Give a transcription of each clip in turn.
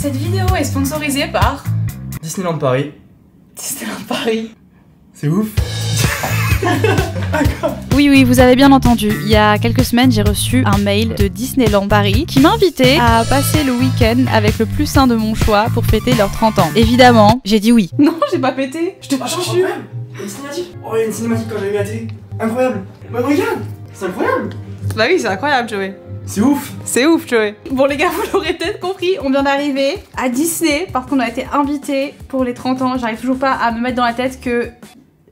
Cette vidéo est sponsorisée par Disneyland Paris. Disneyland Paris. C'est ouf. Oui, vous avez bien entendu. Il y a quelques semaines, j'ai reçu un mail de Disneyland Paris qui m'invitait à passer le week-end avec le plus sain de mon choix pour fêter leurs 30 ans. Évidemment, j'ai dit oui. Non, j'ai pas pété. Je te jure. Il y a une cinématique. Oh, il y a une cinématique quand j'ai vu la télé. Incroyable. Bah regarde, c'est incroyable. Bah oui, c'est incroyable, Joey. C'est ouf. C'est ouf, Joey. Bon les gars, vous l'aurez peut-être compris, on vient d'arriver à Disney parce qu'on a été invités pour les 30 ans. J'arrive toujours pas à me mettre dans la tête que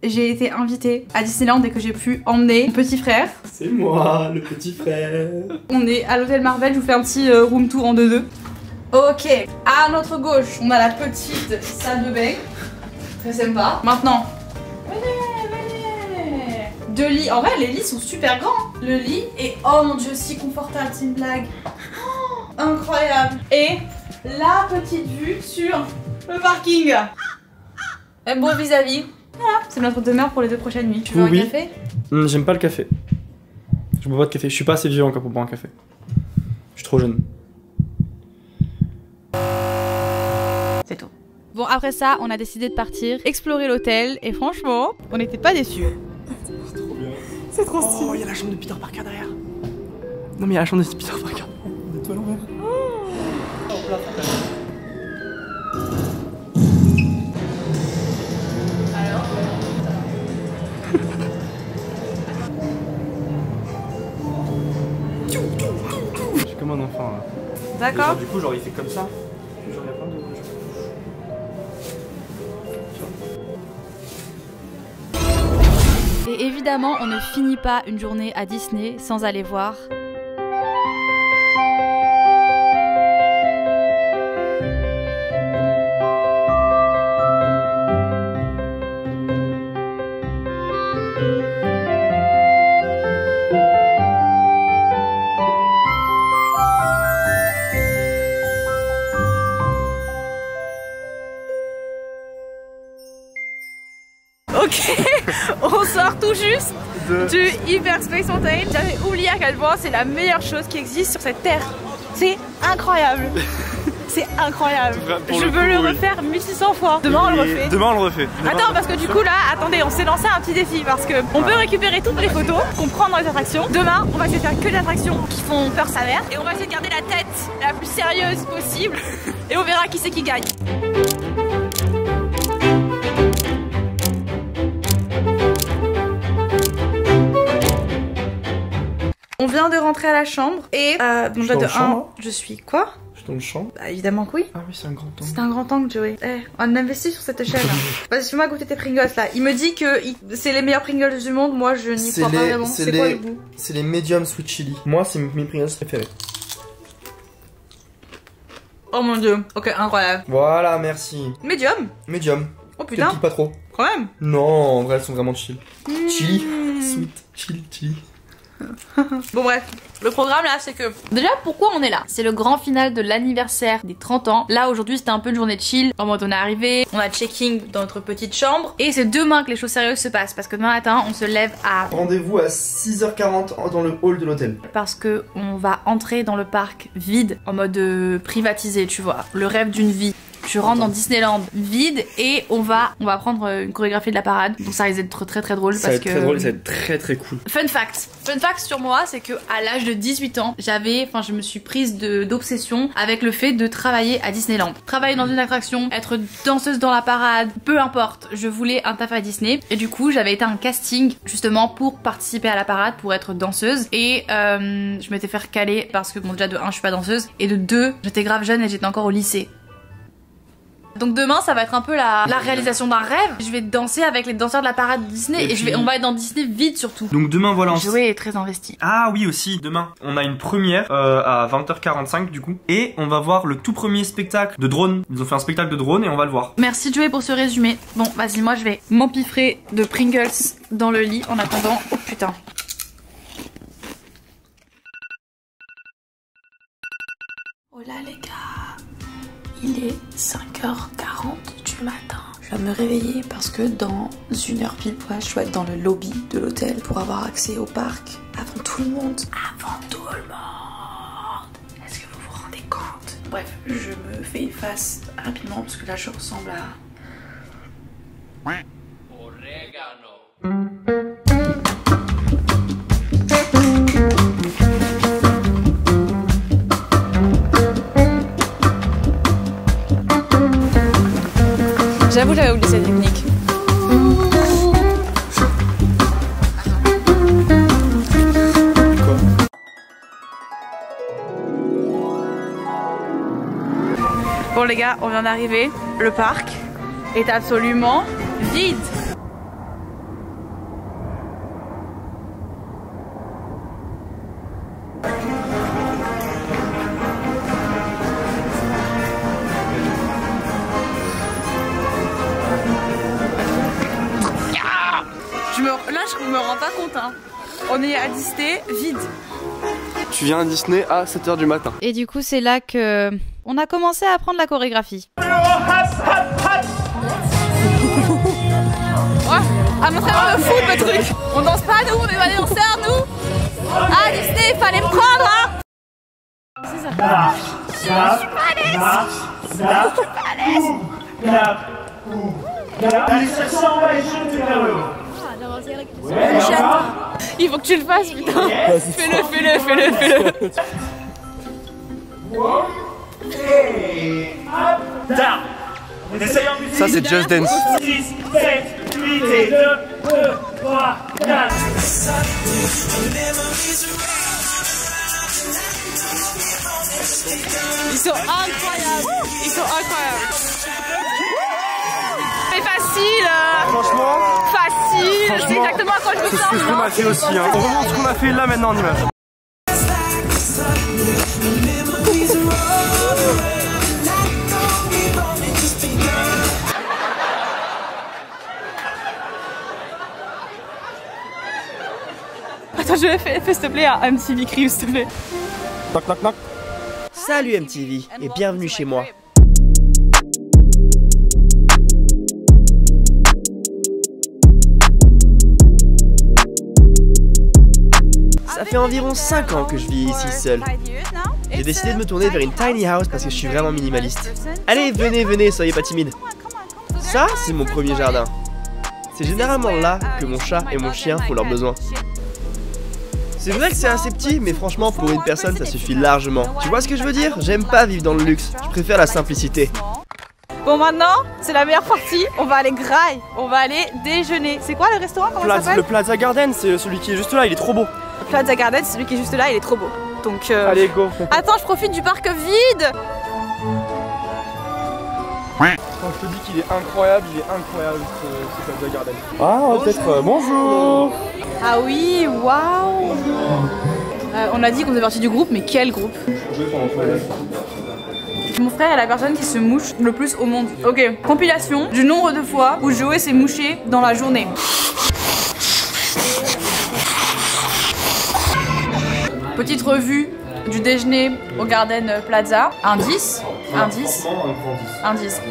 j'ai été invitée à Disneyland et que j'ai pu emmener mon petit frère. C'est moi, le petit frère. On est à l'hôtel Marvel, je vous fais un petit room tour en 2-2. Ok, à notre gauche, on a la petite salle de bain. Très sympa. Maintenant, venez. Deux lits. En vrai, les lits sont super grands. Le lit est, oh mon dieu, si confortable, c'est une blague. Oh, incroyable. Et la petite vue sur le parking. Un beau vis-à-vis. Voilà, c'est notre demeure pour les 2 prochaines nuits. Tu veux un café? J'aime pas le café. Je bois pas de café. Je suis pas assez vieux encore pour boire un café. Je suis trop jeune. C'est tout. Bon, après ça, on a décidé de partir explorer l'hôtel et franchement, on n'était pas déçus. C'est trop bien. C'est trop stylé. Oh, il y a la chambre de Peter Parker derrière. Non mais il y a la chambre de Peter Parker. On est tout à l'envers. Je suis comme un enfant là. D'accord. Du coup, genre il fait comme ça. Genre il y a plein de... Et évidemment, on ne finit pas une journée à Disney sans aller voir Ok, on sort tout juste du Hyperspace Mountain. J'avais oublié à quel point c'est la meilleure chose qui existe sur cette terre. C'est incroyable. C'est incroyable. Je veux le refaire 1600 fois. Demain on le refait. Demain on le refait. Attends, parce que du coup là, attendez, on s'est lancé un petit défi parce que on peut récupérer toutes les photos qu'on prend dans les attractions. Demain, on va essayer de faire que des attractions qui font peur sa mère et on va essayer de garder la tête la plus sérieuse possible et on verra qui c'est qui gagne. On vient de rentrer à la chambre et donc de 1, je suis quoi? Je suis dans le champ. Bah évidemment que oui. Ah oui, c'est un grand angle. C'est un grand angle, Joey. Eh, on investit sur cette chaîne. Vas-y, fais-moi goûter tes Pringles là. Il me dit que c'est les meilleurs Pringles du monde. Moi, je n'y crois pas vraiment. C'est quoi le goût? C'est les medium sweet chili. Moi, c'est mes Pringles préférés. Oh mon dieu. Ok, incroyable. Voilà, merci. Medium. Medium. Oh putain. Pas trop. Quand même. Non, en vrai, elles sont vraiment chill. Chili. Sweet. Chili. Bon bref, le programme là c'est que... Déjà pourquoi on est là? C'est le grand final de l'anniversaire des 30 ans. Là aujourd'hui c'était un peu une journée de chill. En mode on est arrivé, on a checking dans notre petite chambre. Et c'est demain que les choses sérieuses se passent. Parce que demain matin on se lève à... Rendez-vous à 6h40 dans le hall de l'hôtel. Parce que on va entrer dans le parc vide. En mode privatisé, tu vois. Le rêve d'une vie. Je rentre dans Disneyland vide et on va prendre une chorégraphie de la parade. Donc ça risque d'être très drôle ça parce va être que... très drôle, ça va être très cool. Fun fact sur moi, c'est que à l'âge de 18 ans, je me suis prise d'obsession avec le fait de travailler à Disneyland. Travailler dans une attraction, être danseuse dans la parade, peu importe, je voulais un taf à Disney. Et du coup, j'avais été à un casting justement pour participer à la parade, pour être danseuse. Et je m'étais fait recaler parce que bon déjà de 1 je suis pas danseuse et de 2 j'étais grave jeune et j'étais encore au lycée. Donc demain ça va être un peu la réalisation d'un rêve. Je vais danser avec les danseurs de la parade Disney et on va être dans Disney vide surtout. Donc demain voilà. Joey est très investi. Ah oui aussi, demain on a une première à 20h45 du coup. Et on va voir le tout premier spectacle de drone. Ils ont fait un spectacle de drone et on va le voir. Merci Joey pour ce résumé. Bon vas-y, moi je vais m'empiffrer de Pringles dans le lit en attendant. Oh putain. Oh là les gars, il est 5h40 du matin. Je vais me réveiller parce que dans 1 heure pile poil, je dois être dans le lobby de l'hôtel pour avoir accès au parc avant tout le monde. Avant tout le monde. Est-ce que vous vous rendez compte? Bref, je me fais une face rapidement parce que là je ressemble à... J'avoue, j'avais oublié cette technique. Bon les gars, on vient d'arriver. Le parc est absolument vide. Là, je me rends pas compte. Hein. On est à Disney, vide. Tu viens à Disney à 7 h du matin. Et du coup, c'est là que on a commencé à apprendre la chorégraphie. Ouais. À l'entraînement de foot, le truc. On danse pas, nous, on est pas des danseurs, nous. Ah, Disney, il fallait me prendre, hein. C'est ça. Il faut que tu le fasses, putain. Fais-le. Ça c'est Just Dance. 6, 7, 8 et 2, 3, 4. Ils sont incroyables. C'est facile. Franchement, Facile. C'est exactement à quoi je me c'est sens. ce que je m'a fait aussi. Hein. On remonte ce qu'on a fait là maintenant en image. Attends, je vais faire s'il te plaît un MTV Cribs, s'il te plaît. Knock knock knock. Salut MTV et bienvenue chez moi. Ça fait environ 5 ans que je vis ici seul. J'ai décidé de me tourner vers une tiny house parce que je suis vraiment minimaliste. Allez, venez, soyez pas timide. Ça, c'est mon premier jardin. C'est généralement là que mon chat et mon chien font leurs besoins. C'est vrai que c'est assez petit, mais franchement pour une personne ça suffit largement. Tu vois ce que je veux dire? J'aime pas vivre dans le luxe, je préfère la simplicité. Bon, maintenant, c'est la meilleure partie. On va aller graille. On va aller déjeuner. C'est quoi le restaurant? Comment ça s'appelle? Le Plaza Garden, c'est celui qui est juste là, il est trop beau. Plaza Garden, c'est celui qui est juste là, il est trop beau. Donc allez, go. Attends, je profite du parc vide. Quand je te dis qu'il est incroyable, ce Plaza Garden. Ah, peut-être bonjour. Ah oui, waouh. On a dit qu'on faisait partie du groupe, mais quel groupe? Mon frère est la personne qui se mouche le plus au monde. Ok, compilation du nombre de fois où Joey s'est mouché dans la journée. Petite revue du déjeuner au Garden Plaza. Un 10. Un 10. Un 10.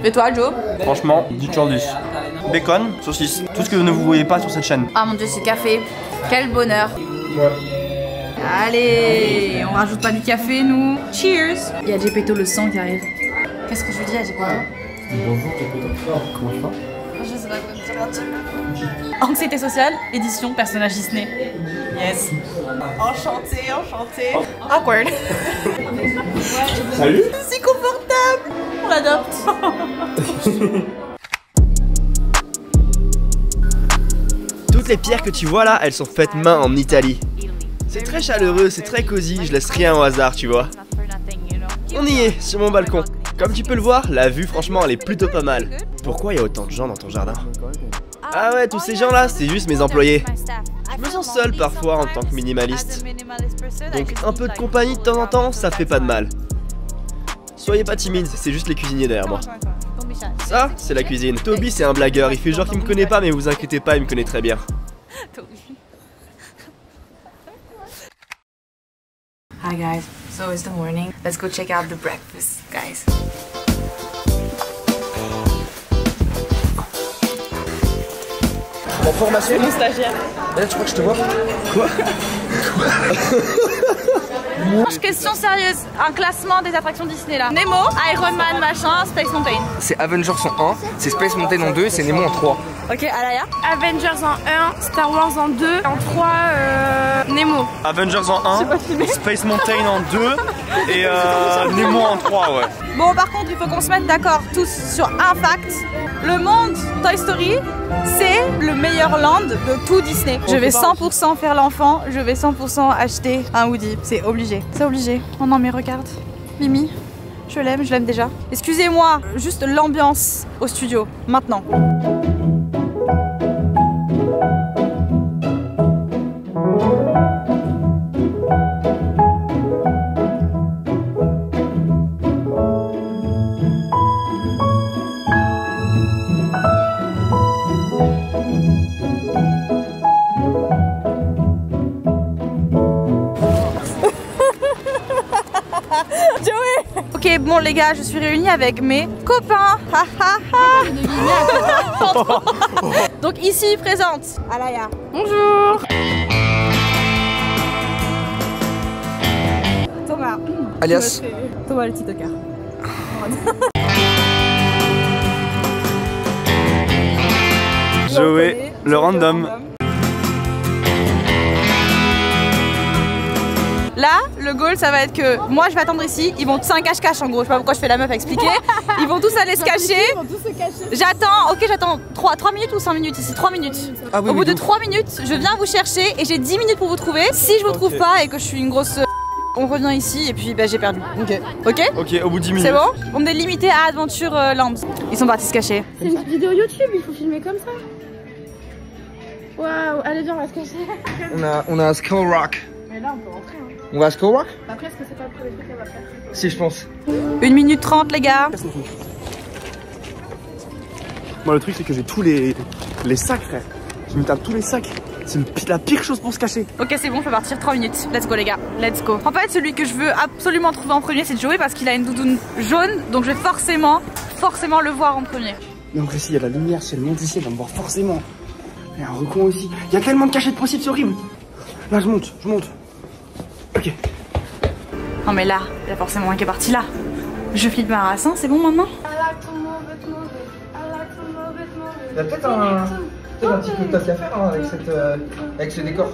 Et toi, Joe? Franchement, 10 sur 10. Bacon, saucisse, tout ce que ne vous voyez pas sur cette chaîne. Ah mon dieu, c'est café. Quel bonheur. Allez, on rajoute pas du café, nous. Cheers. Il y a Gepetto le sang qui arrive. Qu'est-ce que je lui dis à Gepetto? Bonjour, comment tu vas? Je sais pas quoi dire. Anxiété sociale, édition personnage Disney. Yes. Enchanté. Awkward. Salut. C'est confortable. On l'adopte. Toutes les pierres que tu vois là, elles sont faites main en Italie. C'est très chaleureux, c'est très cosy, je laisse rien au hasard, tu vois. On y est, sur mon balcon. Comme tu peux le voir, la vue franchement elle est plutôt pas mal. Pourquoi il y a autant de gens dans ton jardin? Ah ouais, tous ces gens là, c'est juste mes employés. Je me sens seul parfois en tant que minimaliste. Donc un peu de compagnie de temps en temps, ça fait pas de mal. Soyez pas timide, c'est juste les cuisiniers derrière moi. Ça, c'est la cuisine. Toby c'est un blagueur, il fait genre qu'il me connaît pas mais vous inquiétez pas, il me connaît très bien. Hi guys, so it's the morning. Let's go check out the breakfast, guys. En formation, Mon stagiaire. là tu crois que je te vois? Quoi? Question sérieuse, un classement des attractions Disney là. Nemo, Iron Man, machin, Space Mountain. C'est Avengers en 1, c'est Space Mountain en 2, c'est Nemo en 3. Ok, Alaya. Avengers en 1, Star Wars en 2, en 3, Nemo. Avengers en 1, Space Mountain en 2 et Nemo en 3, ouais. Bon, par contre, il faut qu'on se mette d'accord tous sur un fact. Le monde Toy Story, c'est le meilleur land de tout Disney. Je vais 100% faire l'enfant, je vais 100% acheter un Woody. C'est obligé. C'est obligé. Oh non, mais regarde. Mimi, je l'aime déjà. Excusez-moi, juste l'ambiance au studio, maintenant. Ok, bon les gars, je suis réunie avec mes copains. Donc ici présente Alaya. Bonjour. Thomas. Alias Thomas le TikToker. Joey, le random. Là, le goal, ça va être que moi je vais attendre ici. Ils vont, c'est un cache-cache en gros. Je sais pas pourquoi je fais la meuf à expliquer. Ils vont tous aller se cacher. J'attends, ok, j'attends 3 minutes ou 5 minutes ici. 3 minutes. Ah oui, Au bout de 3 minutes, je viens vous chercher et j'ai 10 minutes pour vous trouver. Si je vous trouve pas et que je suis une grosse. On revient ici et puis bah, j'ai perdu. Ok. Ok. Ok, au bout de 10 minutes. C'est bon. On est limité à Adventure Land. Ils sont partis se cacher. C'est une vidéo YouTube, il faut filmer comme ça. Waouh, allez viens, on va se cacher. On a Skull Rock. Mais là on peut rentrer. Hein. On va à Skull Rock? Après, est-ce que c'est pas le premier truc qu'elle va faire? Si, je pense. 1 minute 30 les gars. Moi, le truc, c'est que j'ai tous les sacs, frère. Je me tape tous les sacs. C'est la pire chose pour se cacher. Ok, c'est bon, je peux partir 3 minutes. Let's go les gars, let's go. En fait, celui que je veux absolument trouver en premier, c'est Joey parce qu'il a une doudoune jaune. Donc je vais forcément le voir en premier. Mais en vrai, s'il y a la lumière, si elle monte ici, elle va me voir forcément. Il y a un recoin aussi. Il y a tellement de cachettes possibles, c'est horrible. Là, je monte. Ok. Non mais là, il y a forcément un qui est parti là. Je flippe ma race, hein, c'est bon maintenant? Il y a peut-être un petit peu de taf à faire hein, avec ce décor.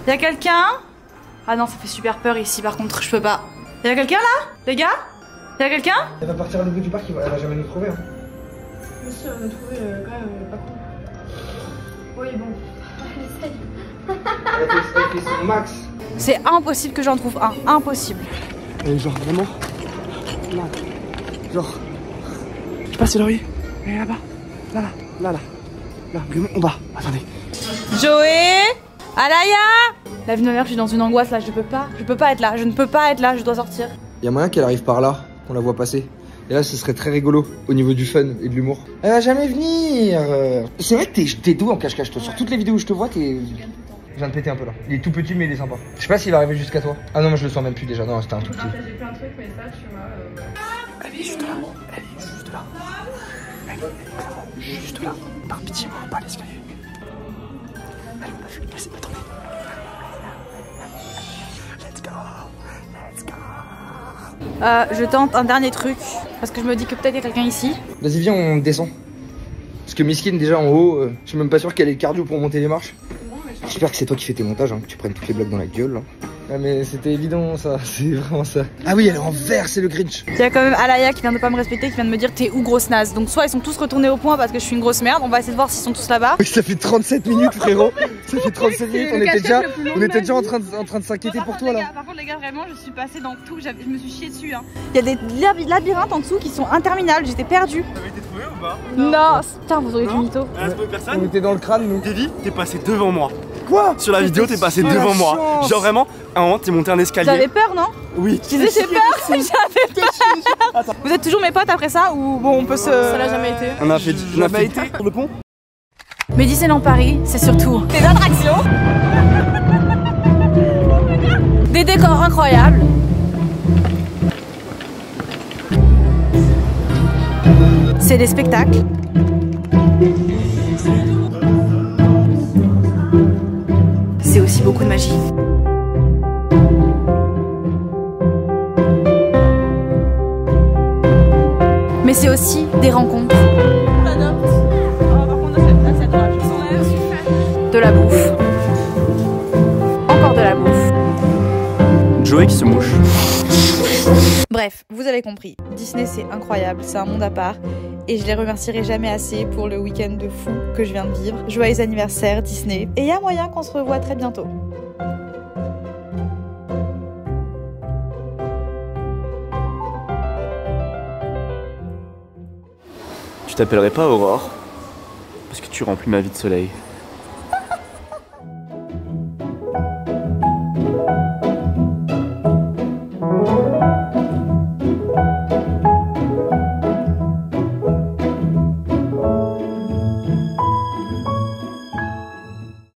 Y'a quelqu'un? Ah non, ça fait super peur ici par contre, je peux pas. Y'a quelqu'un là? Les gars? Y'a quelqu'un? Elle va partir à l'autre bout du parc, elle va jamais nous trouver. Hein. Mais si, on a trouvé quand même pas con. Oui, bon. Elle fait son max. C'est impossible que j'en trouve un, impossible. Et genre, vraiment. Là. Genre. Je sais pas si là, oui. Elle est là-bas. Là, vraiment en bas. Attendez. Joey? Alaya? La vie de ma mère, je suis dans une angoisse là, je peux pas être là, je ne peux pas être là, je dois sortir. Il y a moyen qu'elle arrive par là, qu'on la voit passer. Et là, ce serait très rigolo au niveau du fun et de l'humour. Elle va jamais venir. C'est vrai que t'es doux en cache-cache, toi. Sur toutes les vidéos où je te vois, t'es. Je viens de péter un peu là. Il est tout petit, mais il est sympa. Je sais pas s'il va arriver jusqu'à toi. Ah non, moi je le sens même plus déjà. Non, c'était un tout petit. J'ai plein de trucs, mais ça, tu vois. Elle est juste là. Juste là. Par pitié, on va pas l'escalier. Allez, on a vu. Laissez, attendez. Let's go. Je tente un dernier truc, parce que je me dis que peut-être il y a quelqu'un ici. Vas-y, viens, on descend. Parce que Miskin, déjà en haut, je suis même pas sûr qu'elle ait le cardio pour monter les marches. J'espère que c'est toi qui fais tes montages, hein, que tu prennes toutes les blocs dans la gueule là. Ah mais c'était évident ça, c'est vraiment ça. Ah oui, elle est en vert, c'est le Grinch. Il y a quand même Alaya qui vient de pas me respecter, qui vient de me dire t'es où grosse naze. Donc soit ils sont tous retournés au point parce que je suis une grosse merde, on va essayer de voir s'ils sont tous là-bas. Ça fait 37 minutes frérot. Ça fait 37 minutes, on était déjà en train de s'inquiéter pour toi là. Par contre les gars, vraiment je suis passée dans tout, je me suis chiée dessus. Hein. Il y a des labyrinthes en dessous qui sont interminables, j'étais perdue. T'avais été trouvé ou pas? Non, putain vous auriez du mytho. On était dans le crâne nous. Davy, t'es passé devant moi. Quoi? Sur la vidéo, t'es passé devant moi. Genre vraiment, à un moment, t'es monté un escalier. J'avais peur, non? Oui. Je disais j'ai peur, j'avais peur. Vous êtes toujours mes potes après ça ou bon on peut se... Ça l'a jamais été. On a fait sur le pont. Mais Disneyland Paris, c'est surtout des attractions, des décors incroyables, c'est des spectacles. C'est aussi beaucoup de magie. mais c'est aussi des rencontres. De la bouffe. Encore de la bouffe. Joey qui se mouche. Bref, vous avez compris. Disney, c'est incroyable, c'est un monde à part. Et je les remercierai jamais assez pour le week-end de fou que je viens de vivre. Joyeux anniversaire Disney. Et il y a moyen qu'on se revoie très bientôt. Tu t'appellerais pas Aurore? Parce que tu remplis ma vie de soleil.